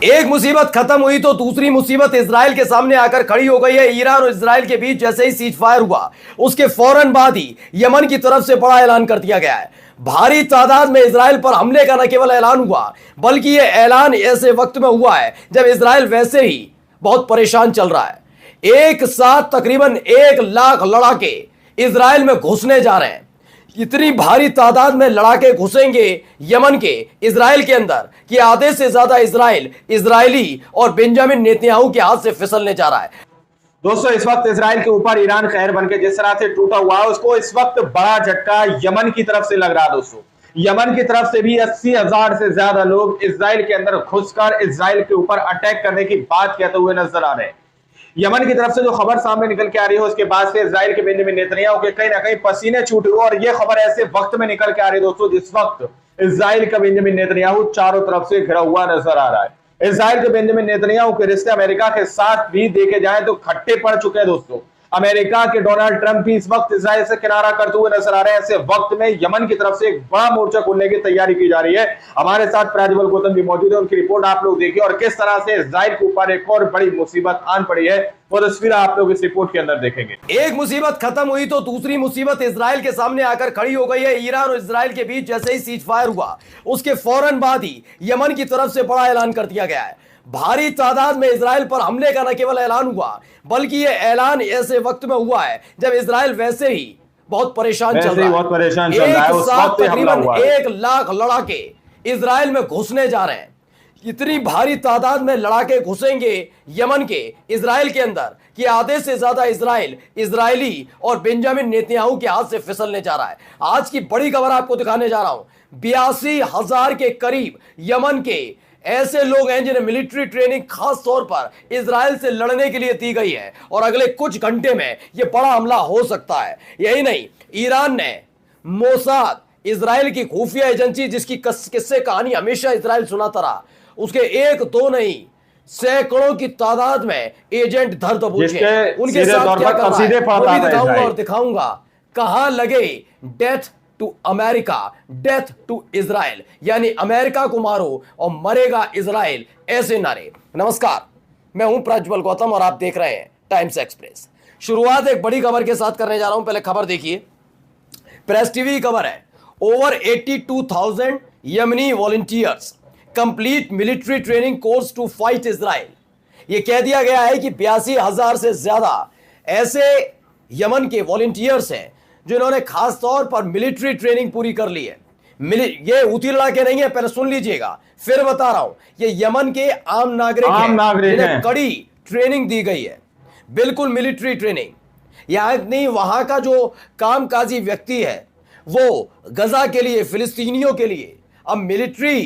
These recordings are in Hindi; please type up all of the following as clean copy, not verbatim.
एक मुसीबत खत्म हुई तो दूसरी मुसीबत इजराइल के सामने आकर खड़ी हो गई है। ईरान और इजराइल के बीच जैसे ही सीज फायर हुआ, उसके फौरन बाद ही यमन की तरफ से बड़ा ऐलान कर दिया गया है। भारी तादाद में इजराइल पर हमले का न केवल ऐलान हुआ, बल्कि यह ऐलान ऐसे वक्त में हुआ है जब इजराइल वैसे ही बहुत परेशान चल रहा है। एक साथ तकरीबन 1 लाख लड़ाके इजराइल में घुसने जा रहे हैं। इतनी भारी तादाद में लड़ाके घुसेंगे यमन के इजराइल के अंदर कि आधे से ज्यादा इजरायली और बेंजामिन नेतन्याहू के हाथ से फिसलने जा रहा है। दोस्तों, इस वक्त इजराइल के ऊपर ईरान कहर बनके जिस तरह से टूटा हुआ है, उसको इस वक्त बड़ा झटका यमन की तरफ से लग रहा है। दोस्तों, यमन की तरफ से भी 80,000 से ज्यादा लोग इजराइल के अंदर घुसकर इजराइल के ऊपर अटैक करने की बात कहते हुए नजर आ रहे हैं। यमन की तरफ से जो खबर सामने निकल के आ रही है, उसके बाद से इजराइल के बेंजामिन नेतन्याहू के कहीं ना कहीं पसीने छूटे हुए, और यह खबर ऐसे वक्त में निकल के आ रही है दोस्तों जिस वक्त इजराइल का बेंजामिन नेतन्याहू चारों तरफ से घिरा हुआ नजर आ रहा है। इजराइल के बेंजामिन नेतन्याहू के रिश्ते अमेरिका के साथ भी देखे जाए तो खट्टे पड़ चुके हैं। दोस्तों, अमेरिका के डोनाल्ड ट्रंप भी इस वक्त इजराइल से किनारा करते हुए नजर आ रहे हैं। ऐसे वक्त में यमन की तरफ से एक बड़ा मोर्चा खोलने की तैयारी की जा रही है। हमारे साथ प्राज्वल गौतम भी मौजूद है, उनकी रिपोर्ट आप लोग देखिए, और किस तरह से इजराइल के ऊपर एक और बड़ी मुसीबत आन पड़ी है वो तस्वीर आप लोग इस रिपोर्ट के अंदर देखेंगे। एक मुसीबत खत्म हुई तो दूसरी मुसीबत इजराइल के सामने आकर खड़ी हो गई है। ईरान और इजराइल के बीच जैसे ही सीज फायर हुआ, उसके फौरन बाद ही यमन की तरफ से बड़ा ऐलान कर दिया गया है। भारी तादाद में इजराइल पर हमले का न केवल ऐलान हुआ, बल्कि यह ऐलान ऐसे वक्त में हुआ है जब इजराइल वैसे ही बहुत परेशान चल रहा है। एक साथ तकरीबन 1 लाख लड़ाके इजराइल में घुसने जा रहे हैं। इतनी भारी तादाद में लड़ाके घुसेंगे यमन के इजराइल के अंदर कि आधे से ज्यादा इजरायली और बेंजामिन नेतन्याहू के हाथ से फिसलने जा रहा है। आज की बड़ी खबर आपको दिखाने जा रहा हूं। 82,000 के करीब यमन के ऐसे लोग हैं जिन्हें मिलिट्री ट्रेनिंग खास तौर पर इजराइल से लड़ने के लिए दी गई है, और अगले कुछ घंटे में यह बड़ा हमला हो सकता है। यही नहीं, ईरान ने मोसाद, इजराइल की खुफिया एजेंसी जिसकी किस्से कहानी हमेशा इजराइल सुनाता रहा, उसके 1-2 नहीं सैकड़ों की तादाद में एजेंट धर दबोचे। उनके साथ क्या कर रहा है वो भी दिखाऊंगा, और दिखाऊंगा कहां लगे death to America, death to Israel, यानी अमेरिका को मारो और मरेगा इजराइल, ऐसे नारे। नमस्कार, मैं हूं प्रज्वल गौतम और आप देख रहे हैं टाइम्स एक्सप्रेस। शुरुआत एक बड़ी खबर के साथ करने जा रहा हूं। पहले खबर देखिए, प्रेस टीवी की खबर है। Over 82,000 Yemeni volunteers complete military training course to fight Israel. यह कह दिया गया है कि 82,000 से ज्यादा ऐसे यमन के वॉलंटियर्स हैं जिन्होंने खास तौर पर मिलिट्री ट्रेनिंग पूरी कर ली है। ये हूथी लड़ाके नहीं है, पहले सुन लीजिएगा, फिर बता रहा हूं। ये यमन के आम नागरिक हैं जिन्हें कड़ी ट्रेनिंग दी गई है, बिल्कुल मिलिट्री ट्रेनिंग। यहां नहीं, वहां का जो कामकाजी व्यक्ति है वो गजा के लिए, फिलिस्तीनियों के लिए अब मिलिट्री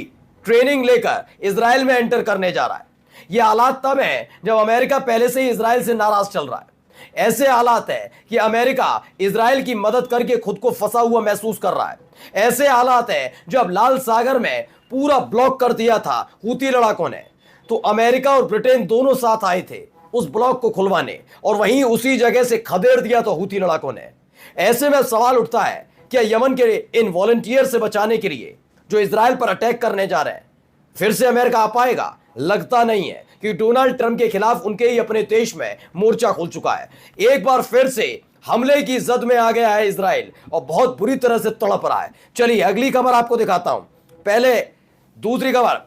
ट्रेनिंग लेकर इजराइल में एंटर करने जा रहा है। यह हालात तब है जब अमेरिका पहले से ही इजराइल से नाराज चल रहा है। ऐसे हालात है कि अमेरिका इजराइल की मदद करके खुद को फंसा हुआ महसूस कर रहा है। ऐसे हालात है जब लाल सागर में पूरा ब्लॉक कर दिया था हूती लड़ाकों ने, तो अमेरिका और ब्रिटेन दोनों साथ आए थे उस ब्लॉक को खुलवाने, और वहीं उसी जगह से खदेड़ दिया तो हूती लड़ाकों ने। ऐसे में सवाल उठता है, क्या यमन के इन वॉलंटियर से बचाने के लिए जो इजराइल पर अटैक करने जा रहे हैं, फिर से अमेरिका आ पाएगा? लगता नहीं है, कि डोनाल्ड ट्रंप के खिलाफ उनके ही अपने देश में मोर्चा खुल चुका है। एक बार फिर से हमले की जद में आ गया है इजराइल, और बहुत बुरी तरह से तड़प रहा है। चलिए अगली खबर आपको दिखाता हूं। पहले दूसरी खबर,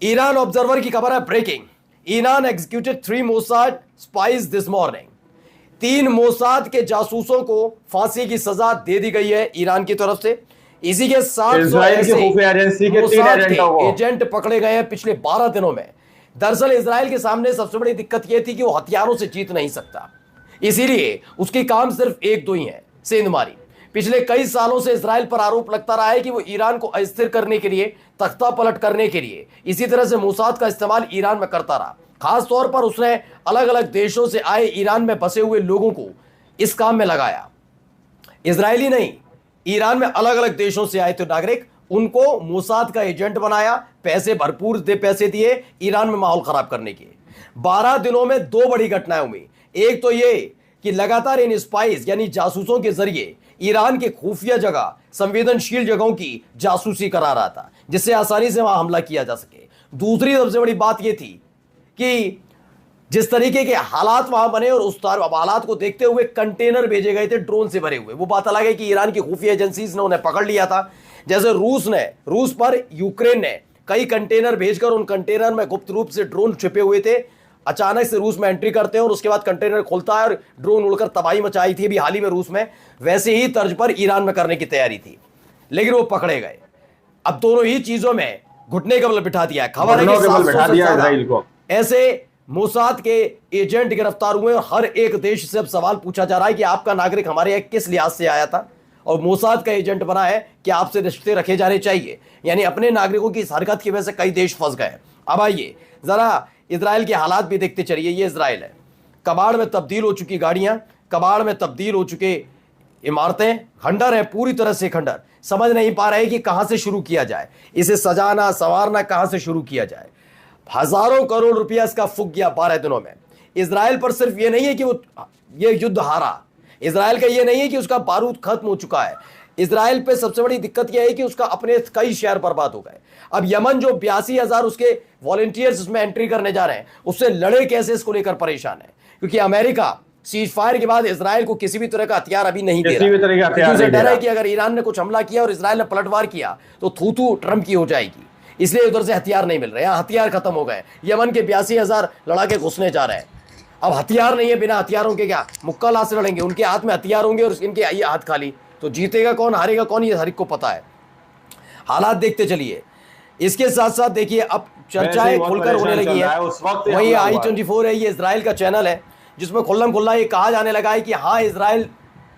ईरान ऑब्जर्वर की खबर है, breaking. Iran executed 3 Mossad spies this morning. 3 Mossad के जासूसों को फांसी की सजा दे दी गई है ईरान की तरफ से। इसी के साथ एजेंट पकड़े गए हैं पिछले 12 दिनों में। दरअसल इजराइल के सामने सबसे बड़ी दिक्कत यह थी कि वो हथियारों से जीत नहीं सकता, इसीलिए उसकी काम सिर्फ 1-2 ही है, सेंधमारी। पिछले कई सालों से इजराइल पर आरोप लगता रहा है कि वो ईरान को अस्थिर करने के लिए, तख्ता पलट करने के लिए इसी तरह से मोसाद का इस्तेमाल ईरान में करता रहा। खास तौर पर उसने अलग अलग देशों से आए ईरान में बसे हुए लोगों को इस काम में लगाया। इजरायली नहीं, ईरान में अलग अलग देशों से आए थे नागरिक, उनको मोसाद का एजेंट बनाया, पैसे पैसे दिए ईरान में माहौल खराब करने के। 12 दिनों में 2 बड़ी घटनाएं हुई। एक तो ये कि लगातार इन स्पाइस यानी जासूसों के जरिए ईरान के खुफिया जगह, संवेदनशील जगहों की जासूसी करा रहा था, जिससे आसानी से वहां हमला किया जा सके। दूसरी सबसे बड़ी बात यह थी कि जिस तरीके के हालात वहां बने और उस हालात को देखते हुए कंटेनर भेजे गए थे ड्रोन से भरे हुए। वो बात अलग है कि ईरान की खुफिया एजेंसीज ने उन्हें पकड़ लिया था। जैसे रूस पर यूक्रेन ने कई कंटेनर भेजकर उन कंटेनर में गुप्त रूप से ड्रोन छिपे हुए थे, अचानक से रूस में एंट्री करते हैं और उसके बाद कंटेनर खुलता है और ड्रोन उड़कर तबाही मचाई थी अभी हाल ही में रूस में, वैसे ही तर्ज पर ईरान में करने की तैयारी थी, लेकिन वो पकड़े गए। अब दोनों ही चीजों में घुटने का बल बिठा दिया है। खबर है कि 700 से ज्यादा ऐसे मोसाद के एजेंट गिरफ्तार हुए और हर एक देश से अब सवाल पूछा जा रहा है कि आपका नागरिक हमारे यहाँ किस लिहाज से आया था और मोसाद का एजेंट बना है कि आपसे रिश्ते रखे जाने चाहिए। यानी अपने नागरिकों की इस हरकत की वजह से कई देश फंस गए। अब आइए जरा इजराइल के हालात भी देखते चलिए। ये इजराइल है, कबाड़ में तब्दील हो चुकी गाड़ियां, कबाड़ में तब्दील हो चुके इमारतें, खंडर है, पूरी तरह से खंडर। समझ नहीं पा रहे कि कहां से शुरू किया जाए, इसे सजाना संवारना कहां से शुरू किया जाए। हजारों करोड़ रुपया इसका फूक गया 12 दिनों में। इजराइल पर सिर्फ ये नहीं है कि वो ये युद्ध हारा, इजराइल का ये नहीं है कि उसका बारूद खत्म हो चुका है। इजराइल पे सबसे बड़ी दिक्कत यह है कि उसका अपने कई शहर बर्बाद हो गए। अब यमन जो 82,000 उसके वॉलंटियर्स उसमें एंट्री करने जा रहे हैं, उससे लड़े कैसे, इसको लेकर परेशान है, क्योंकि अमेरिका सीज फायर के बाद इजराइल को किसी भी तरह का हथियार अभी नहीं दे रहा। उसे डर है कि अगर ईरान ने कुछ हमला किया और इजराइल ने पलटवार किया तो थू ट्रंप की हो जाएगी, इसलिए उधर से हथियार नहीं मिल रहे। यहाँ हथियार खत्म हो गए। यमन के 82,000 लड़ाके घुसने जा रहे हैं। अब हथियार नहीं है, बिना हथियारों के क्या मुक्का ला से लड़ेंगे? उनके हाथ में हथियार होंगे और इनके ये हाथ खाली, तो जीतेगा कौन हारेगा कौन, ये हर एक को पता है। हालात देखते चलिए। इसके साथ साथ देखिए अब चर्चाएं खुलकर होने लगी है। वही I24 है, ये इजराइल का चैनल है जिसमें खुल्लम खुल्ला ये कहा जाने लगा है कि हाँ इजराइल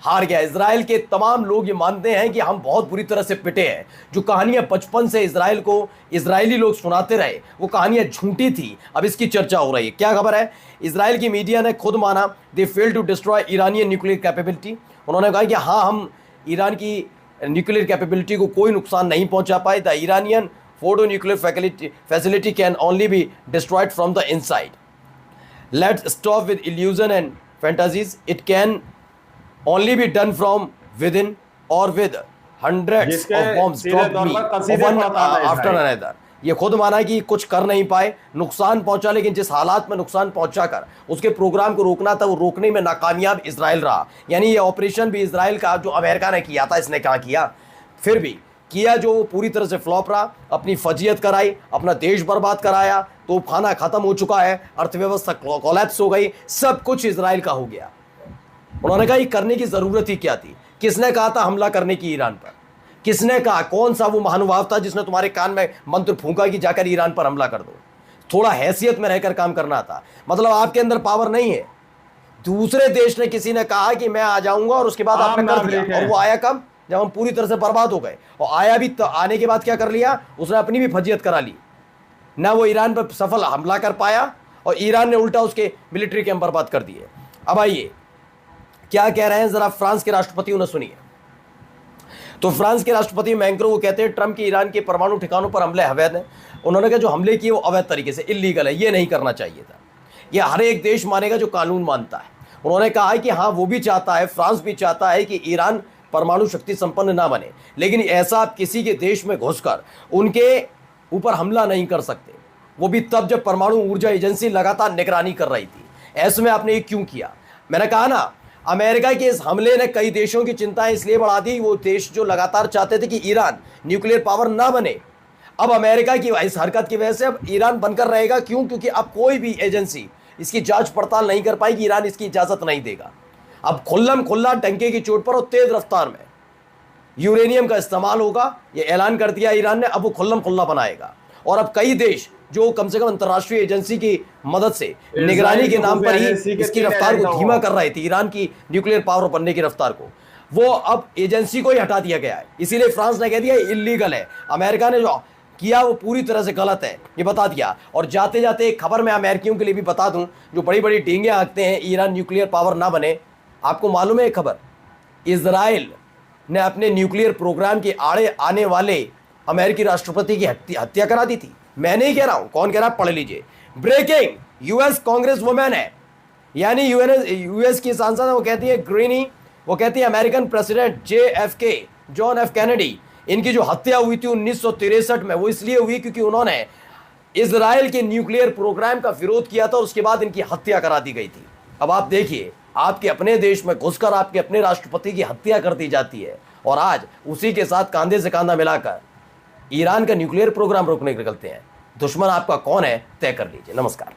हार गया। इजराइल के तमाम लोग ये मानते हैं कि हम बहुत बुरी तरह से पिटे हैं। जो कहानियां बचपन से इजराइल को इजरायली लोग सुनाते रहे वो कहानियां झूठी थी, अब इसकी चर्चा हो रही है। क्या खबर है? इजराइल की मीडिया ने खुद माना they fail to destroy Iranian nuclear capability. उन्होंने कहा कि हाँ हम ईरान की न्यूक्लियर कैपेबिलिटी को कोई नुकसान नहीं पहुंचा पाए। The Iranian Fordow nuclear facility can only be destroyed from the inside. Let's stop with illusion and fantasies, it can only be done from within or with hundreds of bombs dropped me one after another। ये खुद माना कि कुछ कर नहीं पाए, नुकसान पहुंचा, लेकिन जिस हालात में नुकसान पहुंचा कर उसके प्रोग्राम को रोकना था वो रोकने में नाकामयाब इजराइल रहा। यानी ये ऑपरेशन भी इजराइल का जो अमेरिका ने किया था, इसने क्या किया, फिर भी किया जो पूरी तरह से फ्लॉप रहा। अपनी फजीयत कराई, अपना देश बर्बाद कराया, तो खाना खत्म हो चुका है, अर्थव्यवस्था कोलैप्स हो गई, सब कुछ इजराइल का हो गया। उन्होंने कहा ये करने की जरूरत ही क्या थी? किसने कहा था हमला करने की ईरान पर? किसने कहा? कौन सा वो महानुभाव था जिसने तुम्हारे कान में मंत्र फूंका कि जाकर ईरान पर हमला कर दो? थोड़ा हैसियत में रहकर काम करना था। मतलब आपके अंदर पावर नहीं है। दूसरे देश ने किसी ने कहा कि मैं आ जाऊंगा और उसके बाद आपने कर दिया, और वो आया कब? जब हम पूरी तरह से बर्बाद हो गए। और आया भी तो आने के बाद क्या कर लिया? उसने अपनी भी फजीयत करा ली ना। वो ईरान पर सफल हमला कर पाया और ईरान ने उल्टा उसके मिलिट्री कैंप बर्बाद कर दिए। अब आइए क्या कह रहे हैं जरा फ्रांस के राष्ट्रपति, उन्हें सुनिए। तो फ्रांस के राष्ट्रपति मैक्रों वो कहते हैं ट्रंप की ईरान के परमाणु ठिकानों पर हमले अवैध हैं। उन्होंने कहा जो हमले किए वो अवैध तरीके से, इलीगल है, ये नहीं करना चाहिए था। ये हर एक देश मानेगा जो कानून मानता है। उन्होंने कहा है कि हाँ वो भी चाहता है, फ्रांस भी चाहता है कि ईरान परमाणु शक्ति संपन्न ना बने, लेकिन ऐसा आप किसी के देश में घुसकर उनके ऊपर हमला नहीं कर सकते। वो भी तब जब परमाणु ऊर्जा एजेंसी लगातार निगरानी कर रही थी। ऐसे में आपने ये क्यों किया? मैंने कहा ना, अमेरिका के इस हमले ने कई देशों की चिंताएं इसलिए बढ़ा दी। वो देश जो लगातार चाहते थे कि ईरान न्यूक्लियर पावर ना बने, अब अमेरिका की इस हरकत की वजह से अब ईरान बनकर रहेगा। क्यों? क्योंकि अब कोई भी एजेंसी इसकी जांच पड़ताल नहीं कर पाएगी, ईरान इसकी इजाजत नहीं देगा। अब खुल्लम खुल्ला टंके की चोट पर और तेज रफ्तार में यूरेनियम का इस्तेमाल होगा, ये ऐलान कर दिया ईरान ने। अब वो खुल्लम खुल्ला बनाएगा और अब कई देश जो कम से कम अंतर्राष्ट्रीय एजेंसी की मदद से निगरानी के नाम पर ही इसकी रफ्तार को धीमा कर रहे थे, ईरान की न्यूक्लियर पावर बनने की रफ्तार को, वो अब एजेंसी को ही हटा दिया गया है। इसीलिए फ्रांस ने कह दिया इलीगल है। अमेरिका ने जो किया वो पूरी तरह से गलत है, ये बता दिया। और जाते जाते एक खबर मैं अमेरिकियों के लिए भी बता दूं, जो बड़ी बड़ी डींगे हाँकते हैं ईरान न्यूक्लियर पावर ना बने। आपको मालूम है एक खबर, इजराइल ने अपने न्यूक्लियर प्रोग्राम के आड़े आने वाले अमेरिकी राष्ट्रपति की हत्या करा दी थी। मैं नहीं कह रहा हूं, कौन कह रहा है पढ़ लीजिए। ब्रेकिंग, यूएस कांग्रेस वुमेन है, यानी यूएस की सांसद है, वो कहती है ग्रीनी, वो कहती है American president JFK John F Kennedy, इनकी जो हत्या हुई थी 1963 में, वो इसलिए हुई क्योंकि उन्होंने इजराइल के न्यूक्लियर प्रोग्राम का विरोध किया था और उसके बाद इनकी हत्या करा दी गई थी। अब आप देखिए, आपके अपने देश में घुसकर आपके अपने राष्ट्रपति की हत्या कर दी जाती है और आज उसी के साथ कांधे से कांधा मिलाकर ईरान का न्यूक्लियर प्रोग्राम रोकने निकलते हैं। दुश्मन आपका कौन है, तय कर लीजिए। नमस्कार।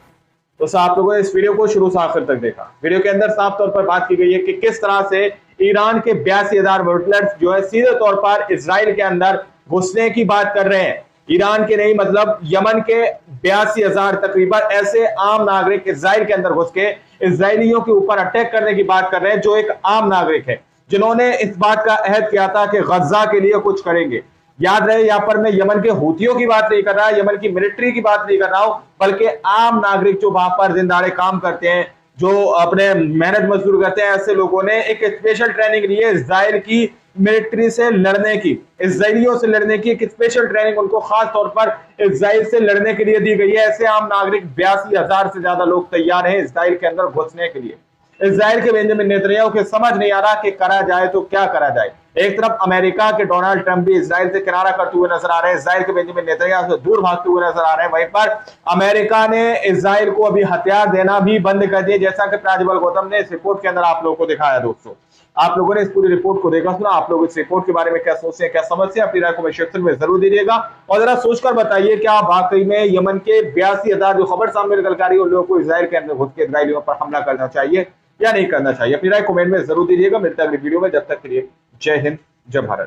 तो आप लोगों ने इस वीडियो को शुरू से आखिर तक देखा। वीडियो के अंदर साफ तौर पर बात की गई है कि किस तरह से ईरान के 82,000 वोटलर्स जो है सीधे तौर पर इजराइल के अंदर घुसने की बात कर रहे हैं। ईरान के नहीं, मतलब यमन के 82,000 तकरीबन ऐसे आम नागरिक इजराइल के अंदर घुस के इजरायलियों के ऊपर अटैक करने की बात कर रहे हैं, जो एक आम नागरिक है, जिन्होंने इस बात का अहद किया था कि गजा के लिए कुछ करेंगे। याद रहे, यहां पर मैं यमन के हूतियों की बात नहीं कर रहा, यमन की मिलिट्री की बात नहीं कर रहा हूं, बल्कि आम नागरिक जो वहां पर दिन दहाड़े काम करते हैं, जो अपने मेहनत मजदूर करते हैं, ऐसे लोगों ने एक स्पेशल ट्रेनिंग ली है इजराइल की मिलिट्री से लड़ने की, इजरायलियों से लड़ने की एक स्पेशल ट्रेनिंग उनको खास तौर पर इजराइल से लड़ने के लिए दी गई है। ऐसे आम नागरिक 82,000 से ज्यादा लोग तैयार हैं इजराइल के अंदर घुसने के लिए। इजराइल के बेंजामिन नेतन्याहू के समझ नहीं आ रहा कि करा जाए तो क्या करा जाए। एक तरफ अमेरिका के डोनाल्ड ट्रंप भी इजराइल से किनारा करते हुए नजर आ रहे हैं, इजराइल के बेंजामिन नेतन्याहू से दूर भागते हुए नजर आ रहे हैं। वहीं पर अमेरिका ने इजराइल को अभी हथियार देना भी बंद कर दिया, जैसा कि प्राजवल गौतम ने इस रिपोर्ट के अंदर आप लोगों को दिखाया। दोस्तों, आप लोगों ने इस पूरी रिपोर्ट को देखा, सुना, आप लोग इस रिपोर्ट के बारे में क्या सोचते हैं, क्या समझते हैं, अपनी राय कमेंट सेक्शन में जरूर दीजिएगा और जरा सोचकर बताइए क्या वाकई में यमन के 82,000 जो खबर सामने निकल कर रही है उन लोगों को इजराइल के अंदर घुस के इजरायलियों पर हमला करना चाहिए या नहीं करना चाहिए, अपनी राय कमेंट में जरूर दीजिएगा। मिलते हैं अगली वीडियो में, जब तक के लिए जय हिंद, जय भारत।